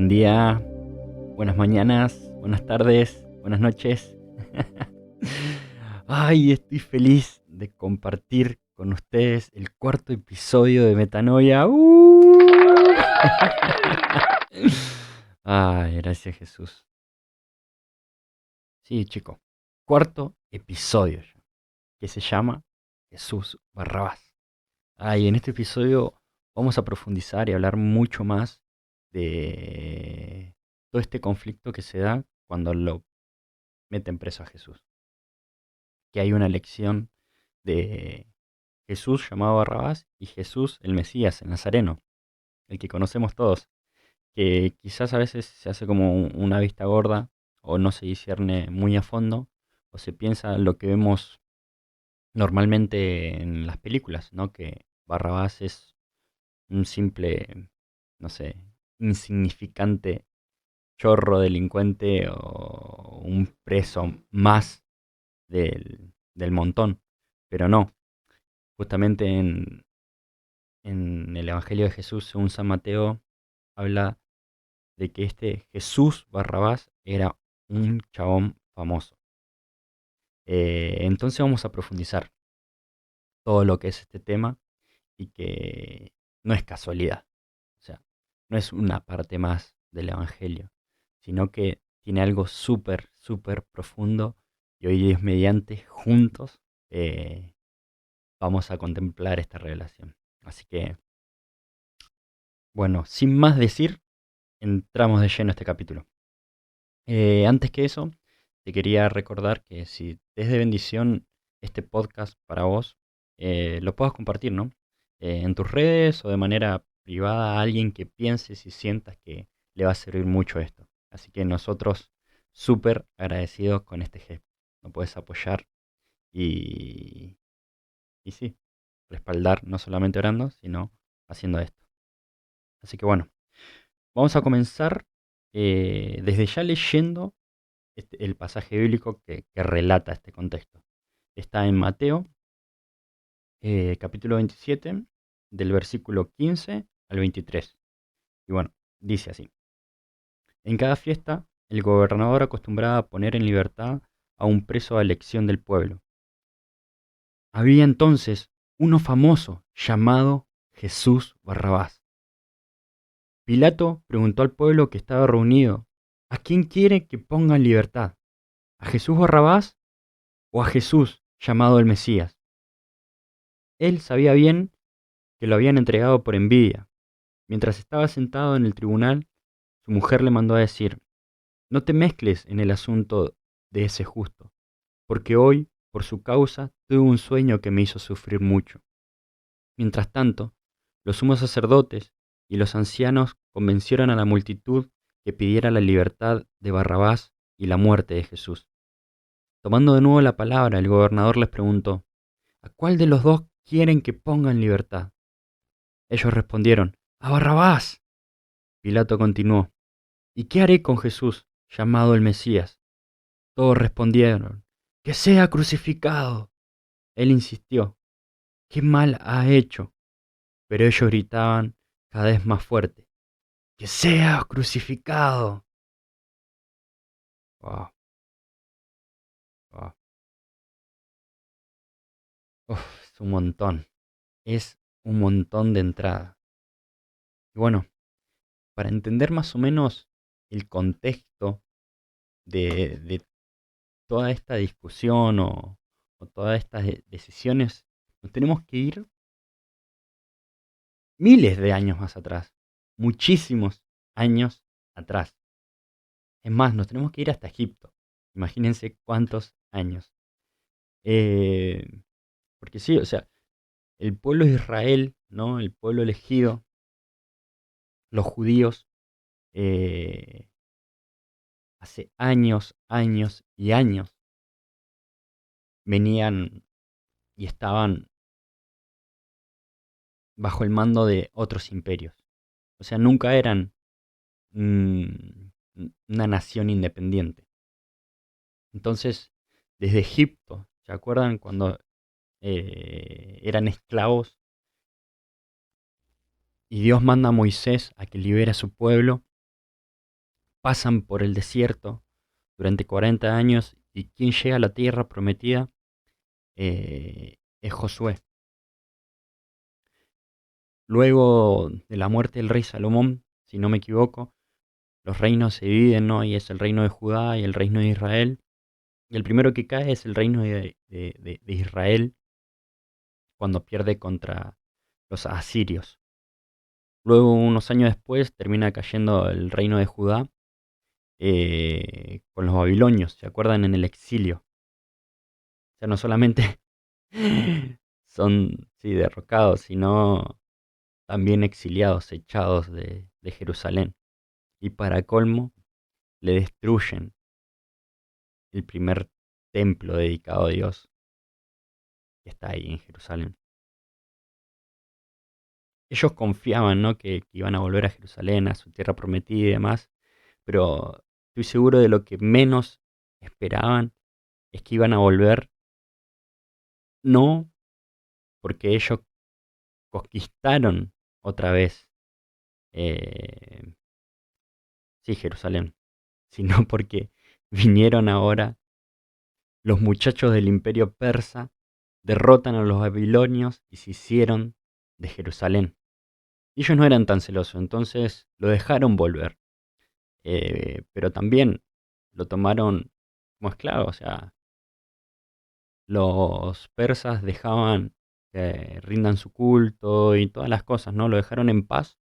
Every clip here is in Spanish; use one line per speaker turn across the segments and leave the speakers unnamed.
Buen día, buenas mañanas, buenas tardes, buenas noches. Ay, estoy feliz de compartir con ustedes el cuarto episodio de Metanoia. Ay, gracias Jesús. Sí, chico, cuarto episodio ya, que se llama Jesús Barrabás. Ay, en este episodio vamos a profundizar y hablar mucho más de todo este conflicto que se da cuando lo meten preso a Jesús. Que hay una lección de Jesús llamado Barrabás y Jesús el Mesías, el Nazareno, el que conocemos todos, que quizás a veces se hace como una vista gorda o no se discierne muy a fondo o se piensa lo que vemos normalmente en las películas, ¿no? Que Barrabás es un simple, no sé, insignificante chorro delincuente o un preso más del montón. Pero no, justamente en el Evangelio de Jesús, según San Mateo, habla de que este Jesús Barrabás era un chabón famoso. Entonces vamos a profundizar todo lo que es este tema y que no es casualidad. O sea, no es una parte más del Evangelio, sino que tiene algo súper, súper profundo y hoy Dios mediante juntos vamos a contemplar esta revelación. Así que, bueno, sin más decir, entramos de lleno a este capítulo. Antes que eso, te quería recordar que si te es de bendición este podcast para vos, lo puedas compartir, ¿no? En tus redes o de manera privada a alguien que pienses y sientas que le va a servir mucho esto. Así que nosotros súper agradecidos con este gesto. Lo puedes apoyar y, y sí, respaldar no solamente orando, sino haciendo esto. Así que bueno, vamos a comenzar desde ya leyendo el pasaje bíblico que relata este contexto. Está en Mateo, capítulo 27, del versículo 15 al 23. Y bueno, dice así. En cada fiesta, el gobernador acostumbraba a poner en libertad a un preso a elección del pueblo. Había entonces uno famoso llamado Jesús Barrabás. Pilato preguntó al pueblo que estaba reunido, ¿a quién quiere que ponga en libertad? ¿A Jesús Barrabás o a Jesús llamado el Mesías? Él sabía bien que lo habían entregado por envidia. Mientras estaba sentado en el tribunal, su mujer le mandó a decir, no te mezcles en el asunto de ese justo, porque hoy, por su causa, tuve un sueño que me hizo sufrir mucho. Mientras tanto, los sumos sacerdotes y los ancianos convencieron a la multitud que pidiera la libertad de Barrabás y la muerte de Jesús. Tomando de nuevo la palabra, el gobernador les preguntó, ¿a cuál de los dos quieren que ponga en libertad? Ellos respondieron, ¡a Barrabás! Pilato continuó, ¿y qué haré con Jesús, llamado el Mesías? Todos respondieron, ¡que sea crucificado! Él insistió, ¿qué mal ha hecho? Pero ellos gritaban cada vez más fuerte, ¡que sea crucificado! Wow, wow. Uf, es un montón de entrada. Y bueno, para entender más o menos el contexto de toda esta discusión o todas estas decisiones, nos tenemos que ir miles de años más atrás, muchísimos años atrás. Es más, nos tenemos que ir hasta Egipto. Imagínense cuántos años. Eh, porque sí, o sea, el pueblo de Israel, ¿no? El pueblo elegido, los judíos, eh, hace años, años y años venían y estaban bajo el mando de otros imperios. O sea, nunca eran mm, una nación independiente. Entonces, desde Egipto, ¿se acuerdan cuando eran esclavos y Dios manda a Moisés a que libere a su pueblo? pasan por el desierto durante 40 años y quien llega a la tierra prometida es Josué. Luego de la muerte del rey Salomón, si no me equivoco, los reinos se dividen, ¿no? Y es el reino de Judá y el reino de Israel. Y el primero que cae es el reino de Israel cuando pierde contra los asirios. Luego, unos años después, termina cayendo el reino de Judá con los babilonios, ¿se acuerdan? En el exilio. O sea, no solamente son, sí, derrocados, sino también exiliados, echados de Jerusalén. Y para colmo, le destruyen el primer templo dedicado a Dios que está ahí en Jerusalén. Ellos confiaban, ¿no? Que iban a volver a Jerusalén, a su tierra prometida y demás, pero estoy seguro de lo que menos esperaban es que iban a volver, no porque ellos conquistaron otra vez, eh, sí, Jerusalén, sino porque vinieron ahora los muchachos del imperio persa, derrotan a los babilonios y se hicieron de Jerusalén. Y ellos no eran tan celosos, entonces lo dejaron volver. Pero también lo tomaron como esclavo, o sea, los persas dejaban que rindan su culto y todas las cosas, ¿no? Lo dejaron en paz,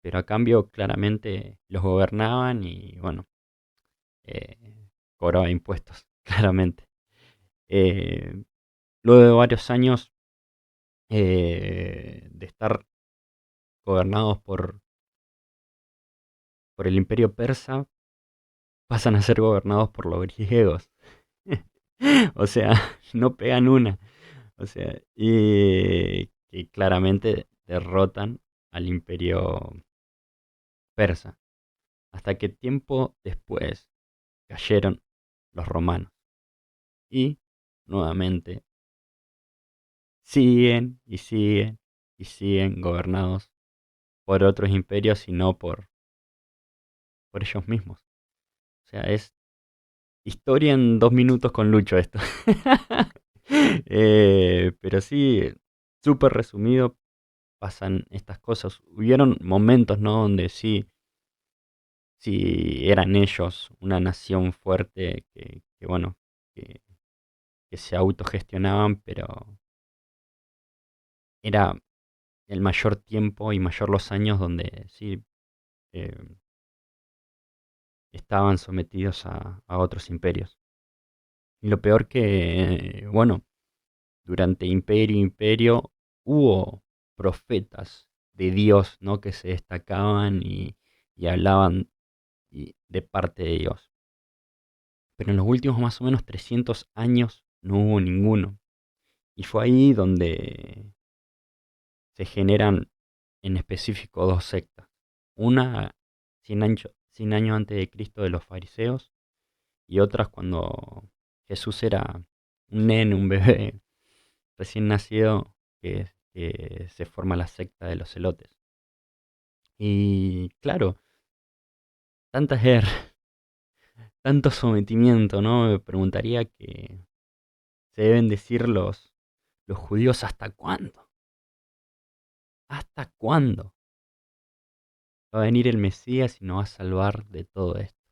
pero a cambio claramente los gobernaban y bueno, eh, cobraba impuestos, claramente. Eh, Luego de varios años de estar gobernados por el imperio persa, pasan a ser gobernados por los griegos. O sea, no pegan una. O sea, y que claramente derrotan al imperio persa. Hasta que tiempo después cayeron los romanos. Y nuevamente siguen y siguen y siguen gobernados por otros imperios y no por ellos mismos. O sea, es historia en 2 minutos con Lucho esto. Pero sí, súper resumido, pasan estas cosas. Hubieron momentos, ¿no? Donde sí eran ellos una nación fuerte que bueno, que, que se autogestionaban, pero era el mayor tiempo y mayor los años donde sí eh, estaban sometidos a otros imperios. Y lo peor que, bueno, durante imperio hubo profetas de Dios, ¿no? Que se destacaban y hablaban de parte de Dios. Pero en los últimos más o menos 300 años no hubo ninguno. Y fue ahí donde se generan en específico dos sectas. Una 100 años antes de Cristo de los fariseos y otras cuando Jesús era un nene, un bebé recién nacido, que se forma la secta de los celotes. Y claro, tanta guerra, tanto sometimiento, ¿no? Me preguntaría que se deben decir los judíos hasta cuándo. ¿Hasta cuándo va a venir el Mesías y nos va a salvar de todo esto?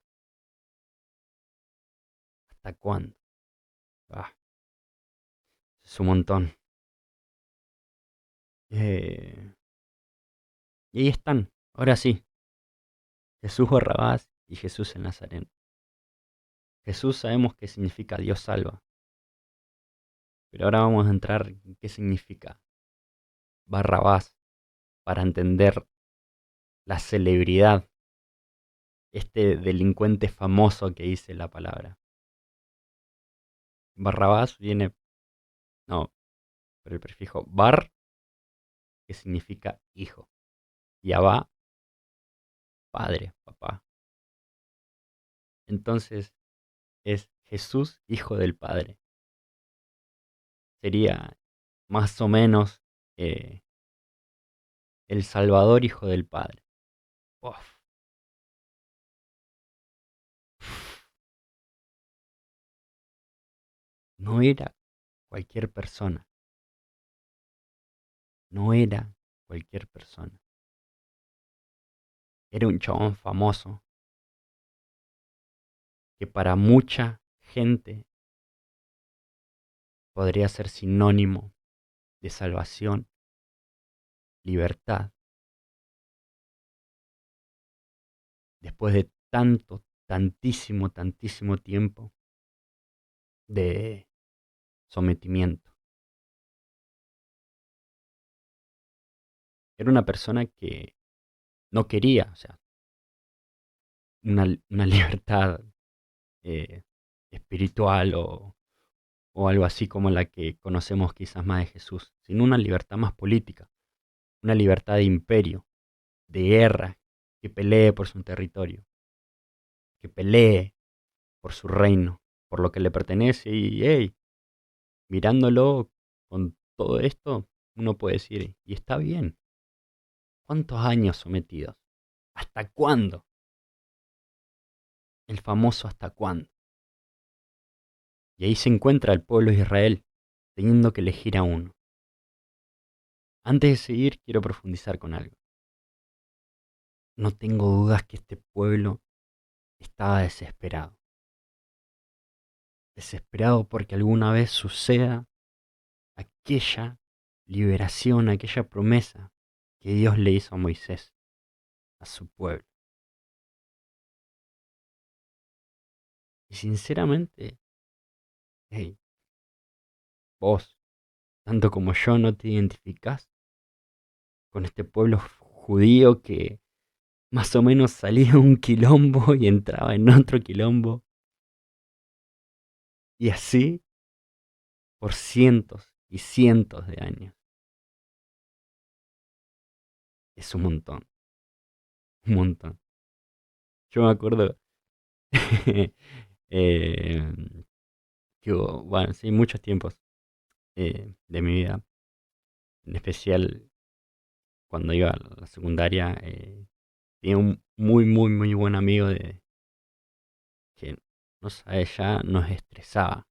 ¿Hasta cuándo? Ah, es un montón. Eh, y ahí están, ahora sí, Jesús Barrabás y Jesús el Nazareno. Jesús sabemos que significa Dios salva, pero ahora vamos a entrar en qué significa Barrabás para entender la celebridad, este delincuente famoso que dice la palabra. Barrabás viene, no, por el prefijo bar, que significa hijo, y abá, padre, papá. Entonces es Jesús, hijo del Padre. Sería más o menos eh, el Salvador, hijo del Padre. Uf, no era cualquier persona, no era cualquier persona. Era un chabón famoso que para mucha gente podría ser sinónimo de salvación, libertad, después de tanto, tantísimo, tantísimo tiempo de sometimiento. Era una persona que no quería, o sea, una libertad eh, espiritual o algo así como la que conocemos quizás más de Jesús, sino una libertad más política, una libertad de imperio, de guerra, que pelee por su territorio, que pelee por su reino, por lo que le pertenece y, hey, mirándolo con todo esto, uno puede decir, y está bien, ¿cuántos años sometidos? ¿Hasta cuándo? El famoso hasta cuándo. Y ahí se encuentra el pueblo de Israel, teniendo que elegir a uno. Antes de seguir, quiero profundizar con algo. No tengo dudas que este pueblo estaba desesperado. Desesperado porque alguna vez suceda aquella liberación, aquella promesa que Dios le hizo a Moisés, a su pueblo. Y sinceramente, hey, vos, tanto como yo, no te identificás con este pueblo judío que más o menos salía de un quilombo y entraba en otro quilombo. Y así por cientos y cientos de años. Es un montón, un montón. Yo me acuerdo eh, que hubo, bueno, sí, muchos tiempos de mi vida, en especial cuando iba a la secundaria, tenía un muy, muy, muy buen amigo que, no sabes, ya nos estresaba.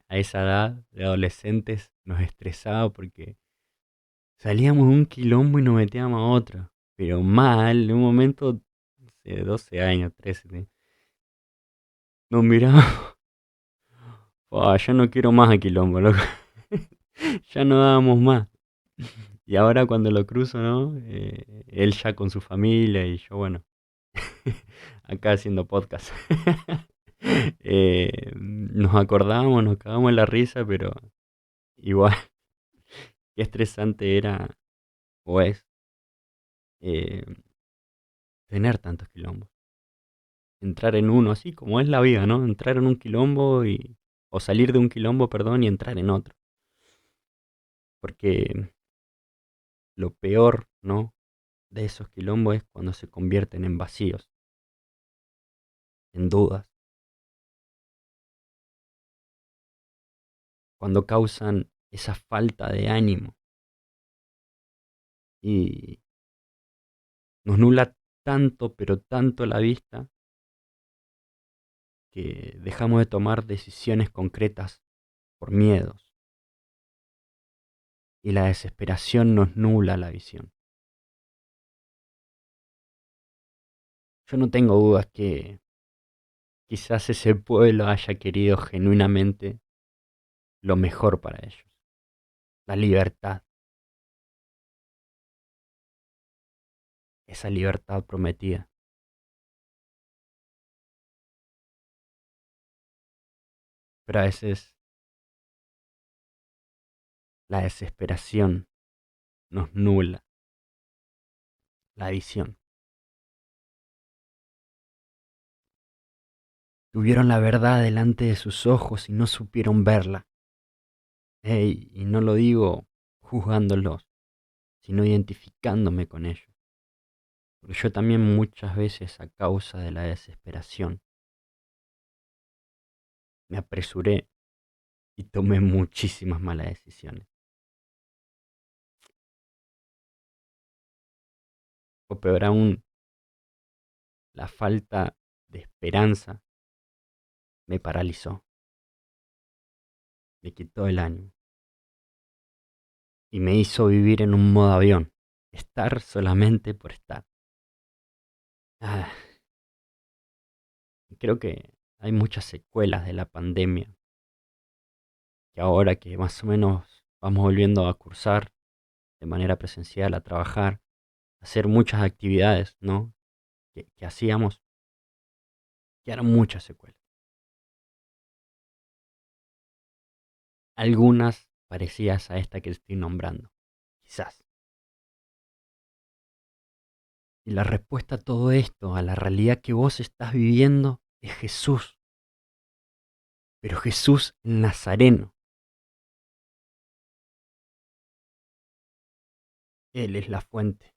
A esa edad de adolescentes nos estresaba porque salíamos de un quilombo y nos metíamos a otro. Pero mal, en un momento, no sé, 12 años, 13, nos mirábamos. Ya no quiero más a quilombo, loco. Ya no dábamos más. Y ahora cuando lo cruzo, ¿no? Él ya con su familia y yo, bueno, acá haciendo podcast. Nos acordamos, nos cagamos en la risa, pero igual, qué estresante era o es eh, tener tantos quilombos. Entrar en uno, así como es la vida, ¿no? Entrar en un quilombo o salir de un quilombo, perdón, y entrar en otro. Porque lo peor, ¿no? De esos quilombos es cuando se convierten en vacíos, en dudas, cuando causan esa falta de ánimo y nos nubla tanto, pero tanto la vista que dejamos de tomar decisiones concretas por miedos y la desesperación nos nubla la visión. Yo no tengo dudas que quizás ese pueblo haya querido genuinamente lo mejor para ellos, la libertad, esa libertad prometida. Pero a veces la desesperación nos nubla la visión. Tuvieron la verdad delante de sus ojos y no supieron verla. Ey, y no lo digo juzgándolos, sino identificándome con ellos. Porque yo también muchas veces a causa de la desesperación me apresuré y tomé muchísimas malas decisiones. O peor aún, la falta de esperanza me paralizó. me quitó el ánimo y me hizo vivir en un modo avión, estar solamente por estar. Ah, creo que hay muchas secuelas de la pandemia, que ahora que más o menos vamos volviendo a cursar de manera presencial, a trabajar, a hacer muchas actividades, ¿no? Que hacíamos, quedaron muchas secuelas. Algunas parecidas a esta que estoy nombrando, quizás. Y la respuesta a todo esto, a la realidad que vos estás viviendo, es Jesús. Pero Jesús el Nazareno. Él es la fuente.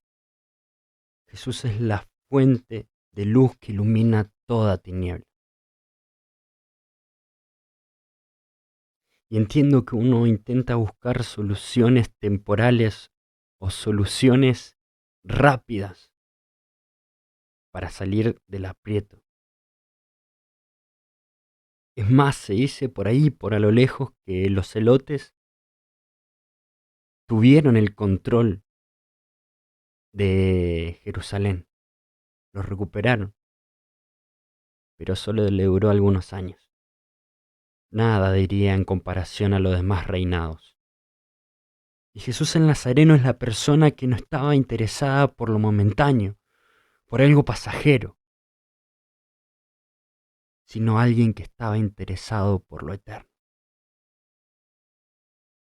Jesús es la fuente de luz que ilumina toda tiniebla. Y entiendo que uno intenta buscar soluciones temporales o soluciones rápidas para salir del aprieto. Es más, se dice por ahí, por a lo lejos, que los celotes tuvieron el control de Jerusalén. Lo recuperaron, pero solo le duró algunos años. Nada diría en comparación a los demás reinados. Y Jesús el Nazareno es la persona que no estaba interesada por lo momentáneo, por algo pasajero, sino alguien que estaba interesado por lo eterno.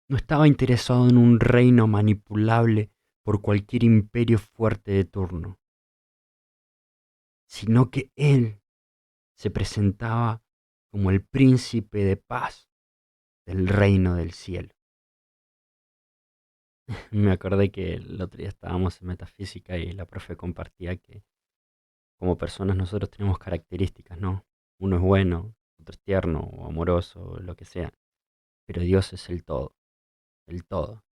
No estaba interesado en un reino manipulable por cualquier imperio fuerte de turno, sino que Él se presentaba como el príncipe de paz del reino del cielo. Me acordé que el otro día estábamos en metafísica y la profe compartía que como personas nosotros tenemos características, ¿no? Uno es bueno, otro es tierno o amoroso, lo que sea, pero Dios es el todo, el todo.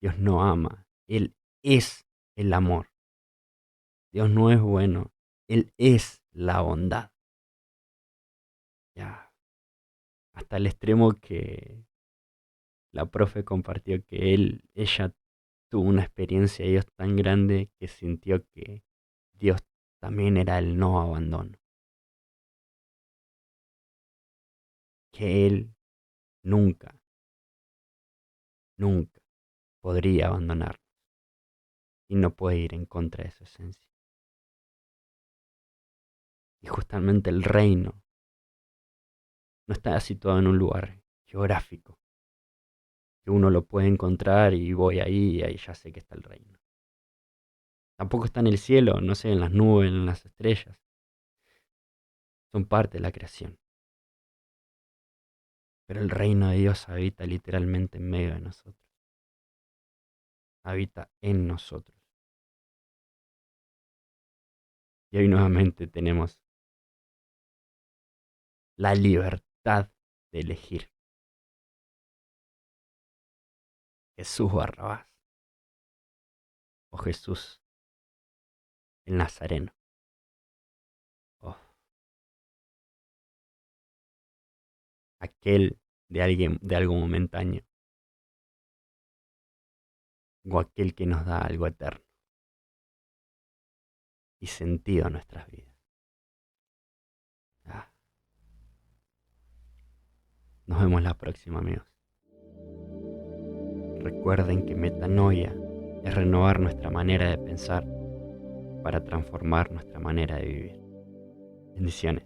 Dios no ama, Él es el amor. Dios no es bueno, Él es la bondad. Ya, hasta el extremo que la profe compartió que ella tuvo una experiencia de Dios tan grande que sintió que Dios también era el no abandono, que Él nunca, nunca podría abandonarnos y no puede ir en contra de su esencia. Y justamente el reino no está situado en un lugar geográfico, que uno lo puede encontrar y voy ahí y ahí ya sé que está el reino. Tampoco está en el cielo, no sé, en las nubes, en las estrellas. Son parte de la creación. Pero el reino de Dios habita literalmente en medio de nosotros. Habita en nosotros. Y hoy nuevamente tenemos la libertad de elegir. Jesús Barrabás o Jesús el Nazareno. Oh, aquel de alguien, de algo momentáneo. O aquel que nos da algo eterno y sentido a nuestras vidas. Ah, nos vemos la próxima, amigos. Recuerden que metanoia es renovar nuestra manera de pensar para transformar nuestra manera de vivir. Bendiciones.